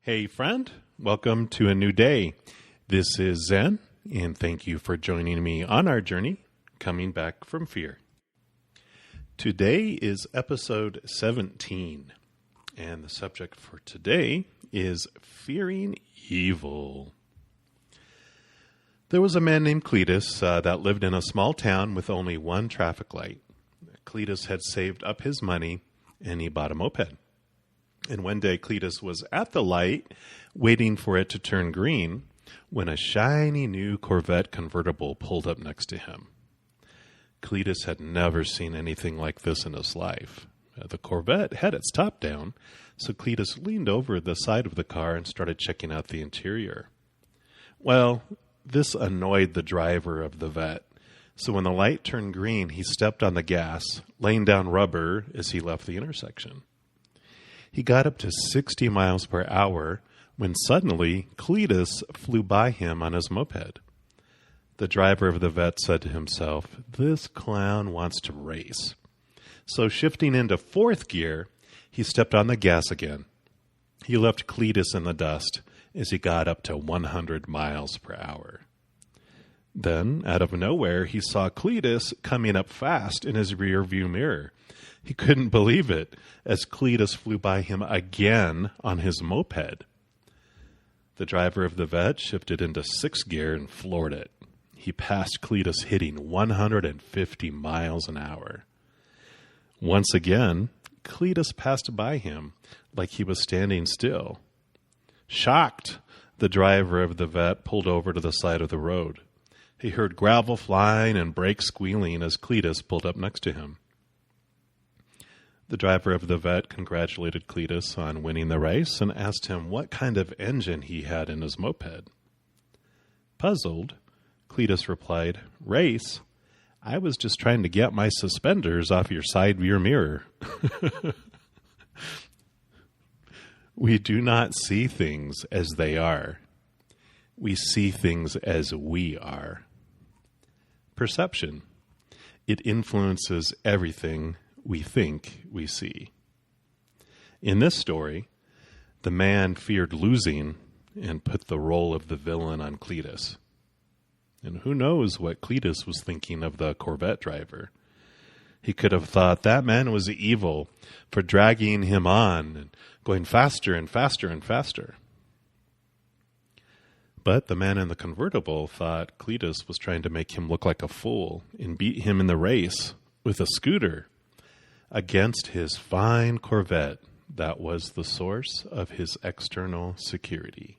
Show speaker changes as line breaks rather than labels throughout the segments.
Hey friend, welcome to a new day. This is Zen, and thank you for joining me on our journey, coming back from fear. Today is episode 17, and the subject for today is fearing evil. There was a man named Cletus that lived in a small town with only one traffic light. Cletus had saved up his money, and he bought a moped. And one day Cletus was at the light, waiting for it to turn green, when a shiny new Corvette convertible pulled up next to him. Cletus had never seen anything like this in his life. The Corvette had its top down, so Cletus leaned over the side of the car and started checking out the interior. Well, this annoyed the driver of the Vette, so when the light turned green, he stepped on the gas, laying down rubber as he left the intersection. He got up to 60 miles per hour when suddenly Cletus flew by him on his moped. The driver of the Vette said to himself, "This clown wants to race." So shifting into fourth gear, he stepped on the gas again. He left Cletus in the dust as he got up to 100 miles per hour. Then, out of nowhere, he saw Cletus coming up fast in his rearview mirror. He couldn't believe it as Cletus flew by him again on his moped. The driver of the Vette shifted into sixth gear and floored it. He passed Cletus hitting 150 miles an hour. Once again, Cletus passed by him like he was standing still. Shocked, the driver of the Vette pulled over to the side of the road. He heard gravel flying and brakes squealing as Cletus pulled up next to him. The driver of the Vette congratulated Cletus on winning the race and asked him what kind of engine he had in his moped. Puzzled, Cletus replied, "Race? I was just trying to get my suspenders off your side view mirror." We do not see things as they are. We see things as we are. Perception. It influences everything we think we see. In this story, the man feared losing and put the role of the villain on Cletus. And who knows what Cletus was thinking of the Corvette driver. He could have thought that man was evil for dragging him on and going faster and faster and faster. But the man in the convertible thought Cletus was trying to make him look like a fool and beat him in the race with a scooter against his fine Corvette that was the source of his external security.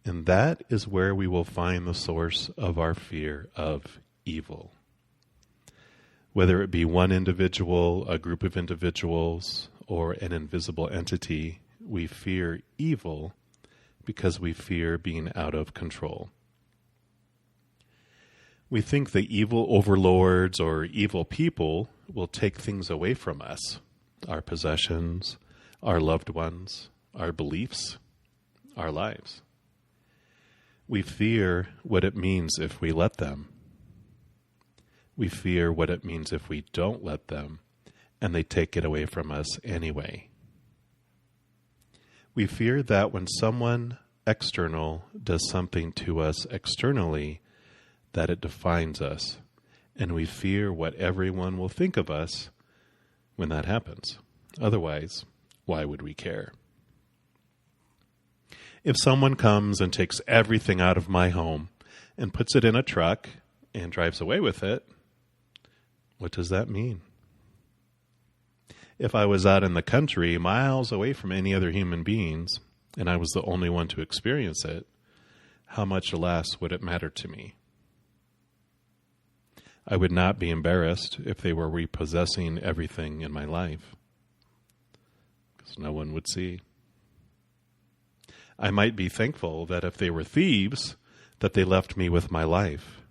And that is where we will find the source of our fear of evil. Whether it be one individual, a group of individuals, or an invisible entity, we fear evil because we fear being out of control. We think the evil overlords or evil people will take things away from us, our possessions, our loved ones, our beliefs, our lives. We fear what it means if we let them. We fear what it means if we don't let them, and they take it away from us anyway. We fear that when someone external does something to us externally, that it defines us, and we fear what everyone will think of us when that happens. Otherwise, why would we care? If someone comes and takes everything out of my home and puts it in a truck and drives away with it, what does that mean? If I was out in the country, miles away from any other human beings, and I was the only one to experience it, how much less would it matter to me? I would not be embarrassed if they were repossessing everything in my life, because no one would see. I might be thankful that if they were thieves, that they left me with my life.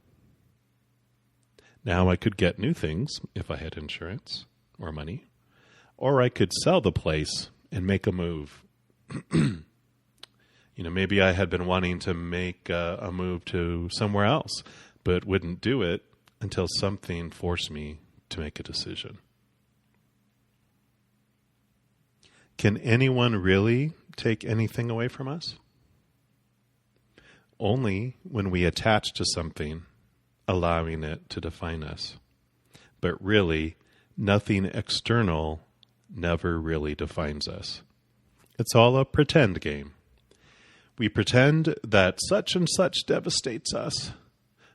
Now I could get new things if I had insurance or money, or I could sell the place and make a move. Maybe I had been wanting to make a move to somewhere else, but wouldn't do it until something forced me to make a decision. Can anyone really take anything away from us? Only when we attach to something, allowing it to define us. But really, nothing external never really defines us. It's all a pretend game. We pretend that such and such devastates us,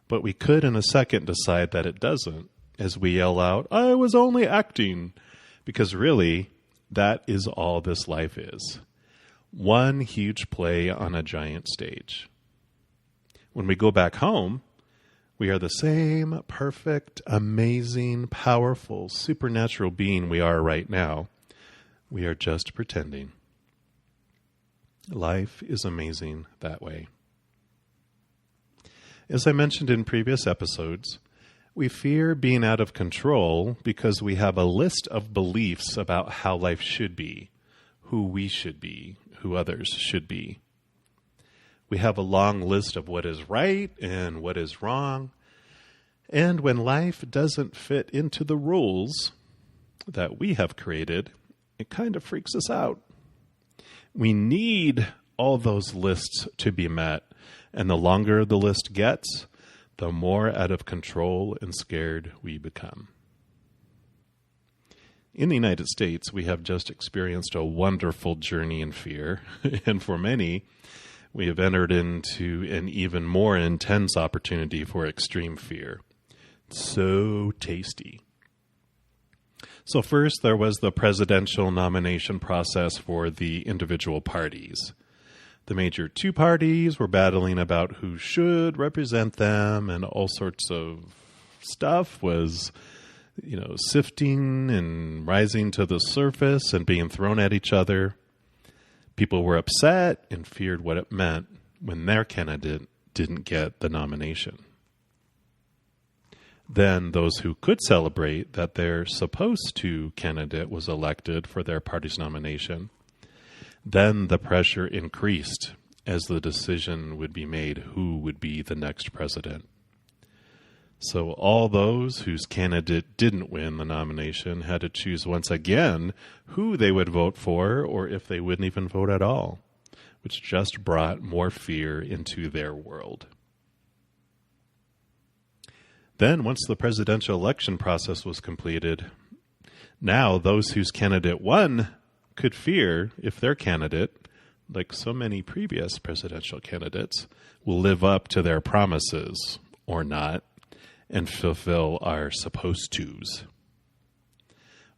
but we could in a second decide that it doesn't, as we yell out, "I was only acting," because really, that is all this life is. One huge play on a giant stage. When we go back home, we are the same perfect, amazing, powerful, supernatural being we are right now. We are just pretending. Life is amazing that way. As I mentioned in previous episodes, we fear being out of control because we have a list of beliefs about how life should be, who we should be, who others should be. We have a long list of what is right and what is wrong. And when life doesn't fit into the rules that we have created, it kind of freaks us out. We need all those lists to be met. And the longer the list gets, the more out of control and scared we become. In the United States, we have just experienced a wonderful journey in fear. And for many, we have entered into an even more intense opportunity for extreme fear. So tasty. So first, there was the presidential nomination process for the individual parties. The major two parties were battling about who should represent them, and all sorts of stuff was, sifting and rising to the surface and being thrown at each other. People were upset and feared what it meant when their candidate didn't get the nomination. Then those who could celebrate that their supposed to candidate was elected for their party's nomination, then the pressure increased as the decision would be made who would be the next president. So all those whose candidate didn't win the nomination had to choose once again who they would vote for, or if they wouldn't even vote at all, which just brought more fear into their world. Then, once the presidential election process was completed, now those whose candidate won could fear if their candidate, like so many previous presidential candidates, will live up to their promises or not and fulfill our supposed tos.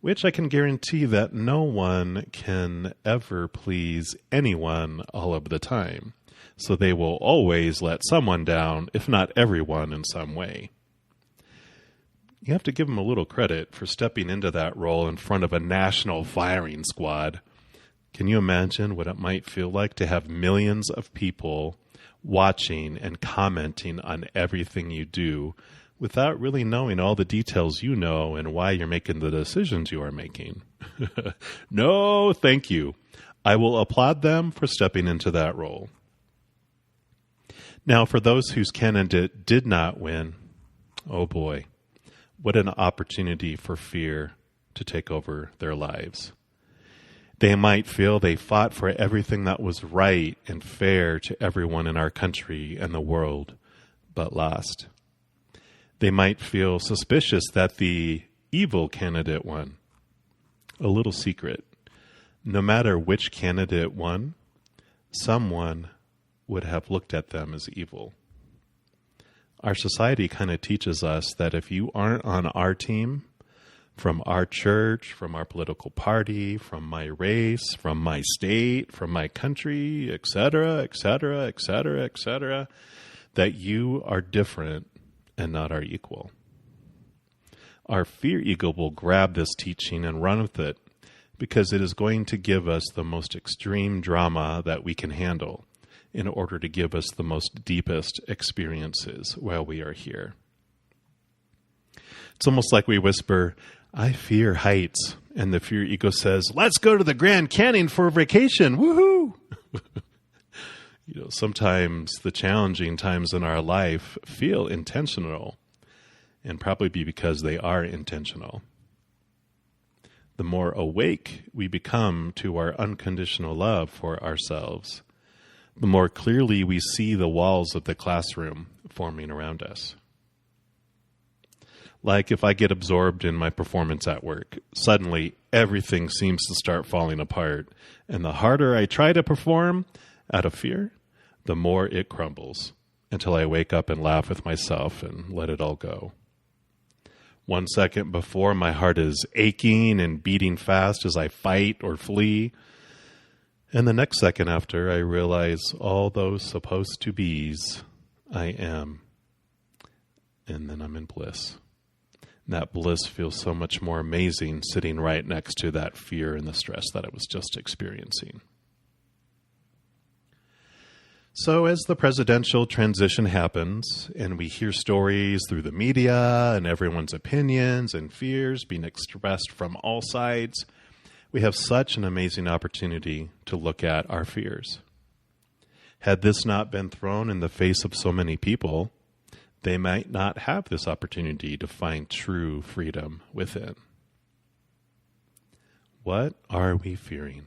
Which I can guarantee that no one can ever please anyone all of the time. So they will always let someone down, if not everyone in some way. You have to give them a little credit for stepping into that role in front of a national firing squad. Can you imagine what it might feel like to have millions of people watching and commenting on everything you do without really knowing all the details you know and why you're making the decisions you are making? No, thank you. I will applaud them for stepping into that role. Now, for those whose candidate did not win, oh boy, what an opportunity for fear to take over their lives. They might feel they fought for everything that was right and fair to everyone in our country and the world, but lost. They might feel suspicious that the evil candidate won. A little secret. No matter which candidate won, someone would have looked at them as evil. Our society kind of teaches us that if you aren't on our team, from our church, from our political party, from my race, from my state, from my country, etc., etc., etc., etc., that you are different and not our equal. Our fear ego will grab this teaching and run with it because it is going to give us the most extreme drama that we can handle in order to give us the most deepest experiences while we are here. It's almost like we whisper, "I fear heights," and the fear ego says, "Let's go to the Grand Canyon for a vacation, woohoo!" Sometimes the challenging times in our life feel intentional, and probably because they are intentional. the more awake we become to our unconditional love for ourselves, the more clearly we see the walls of the classroom forming around us. Like if I get absorbed in my performance at work, suddenly everything seems to start falling apart, and the harder I try to perform out of fear, the more it crumbles, until I wake up and laugh with myself and let it all go. 1 second before, my heart is aching and beating fast as I fight or flee. And the next second after, I realize all those supposed to be's, I am. And then I'm in bliss. And that bliss feels so much more amazing sitting right next to that fear and the stress that I was just experiencing. So as the presidential transition happens and we hear stories through the media and everyone's opinions and fears being expressed from all sides, we have such an amazing opportunity to look at our fears. Had this not been thrown in the face of so many people, they might not have this opportunity to find true freedom within. What are we fearing?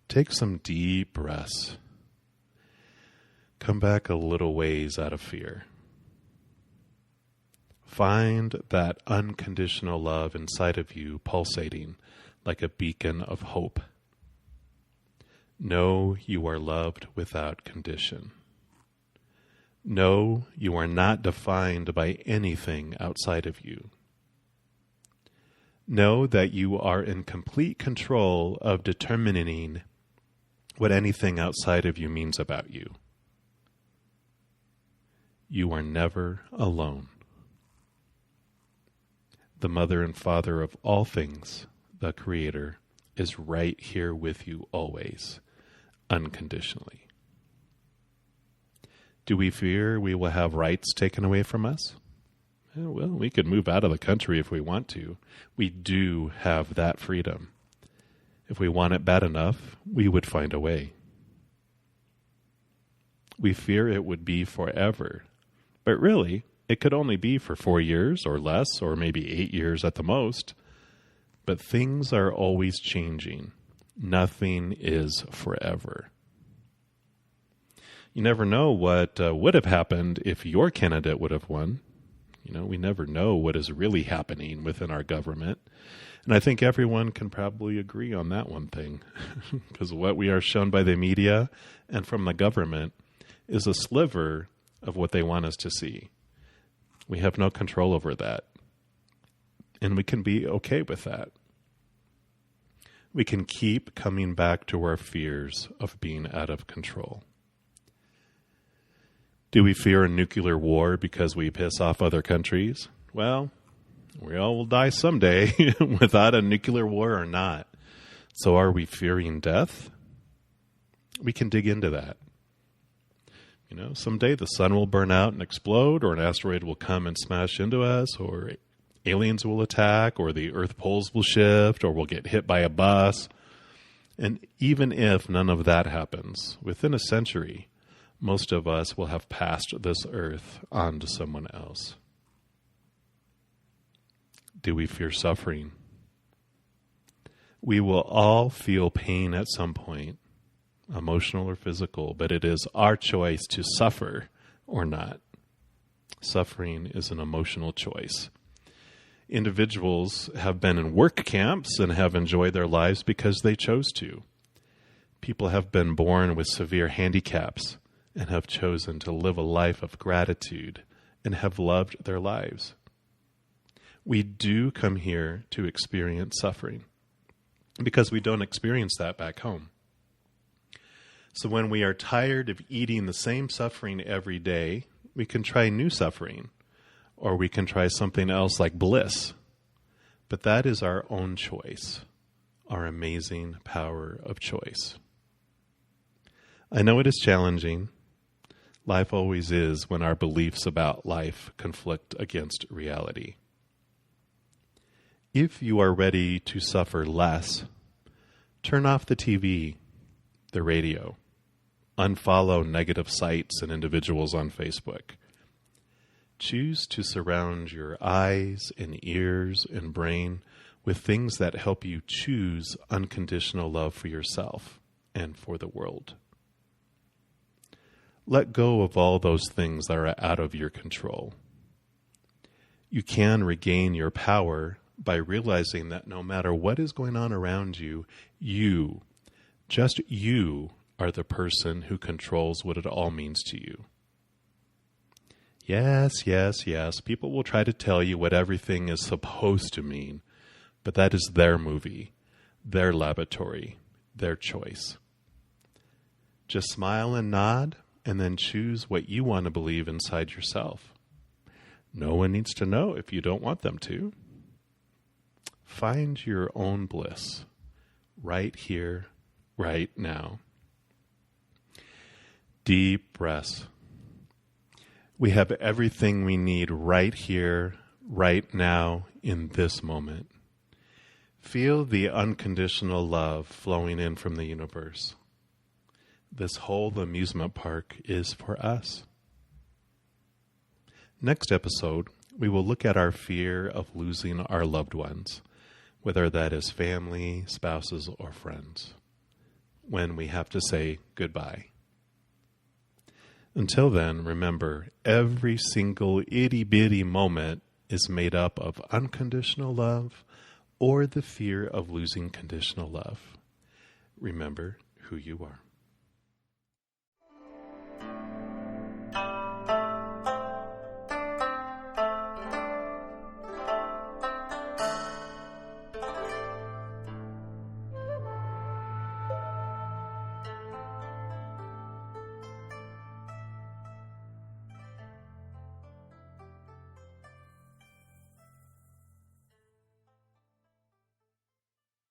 Take some deep breaths. Come back a little ways out of fear. Find that unconditional love inside of you pulsating like a beacon of hope. Know you are loved without condition. Know you are not defined by anything outside of you. Know that you are in complete control of determining what anything outside of you means about you. You are never alone. The mother and father of all things, the Creator, is right here with you always, unconditionally. Do we fear we will have rights taken away from us? Well, we could move out of the country if we want to. We do have that freedom. If we want it bad enough, we would find a way. We fear it would be forever. But really, it could only be for 4 years or less, or maybe 8 years at the most. But things are always changing. Nothing is forever. You never know what would have happened if your candidate would have won. We never know what is really happening within our government. And I think everyone can probably agree on that one thing. Because what we are shown by the media and from the government is a sliver of what they want us to see. We have no control over that. And we can be okay with that. We can keep coming back to our fears of being out of control. Do we fear a nuclear war because we piss off other countries? Well, we all will die someday, without a nuclear war or not. So are we fearing death? We can dig into that. Someday the sun will burn out and explode, or an asteroid will come and smash into us, or aliens will attack, or the earth poles will shift, or we'll get hit by a bus. And even if none of that happens, within a century, most of us will have passed this earth on to someone else. Do we fear suffering? We will all feel pain at some point, emotional or physical, but it is our choice to suffer or not. Suffering is an emotional choice. Individuals have been in work camps and have enjoyed their lives because they chose to. People have been born with severe handicaps and have chosen to live a life of gratitude and have loved their lives. We do come here to experience suffering because we don't experience that back home. So when we are tired of eating the same suffering every day, we can try new suffering, or we can try something else like bliss. But that is our own choice, our amazing power of choice. I know it is challenging. Life always is when our beliefs about life conflict against reality. If you are ready to suffer less, turn off the TV, the radio. Unfollow negative sites and individuals on Facebook. Choose to surround your eyes and ears and brain with things that help you choose unconditional love for yourself and for the world. Let go of all those things that are out of your control. You can regain your power by realizing that no matter what is going on around you, just you, are the person who controls what it all means to you. Yes, people will try to tell you what everything is supposed to mean, but that is their movie, their laboratory, their choice. Just smile and nod, and then choose what you want to believe inside yourself. No one needs to know if you don't want them to. Find your own bliss right here, right now. Deep breaths. We have everything we need right here, right now, in this moment. Feel the unconditional love flowing in from the universe. This whole amusement park is for us. Next episode, we will look at our fear of losing our loved ones, whether that is family, spouses, or friends, when we have to say goodbye. Until then, remember, every single itty-bitty moment is made up of unconditional love or the fear of losing conditional love. Remember who you are.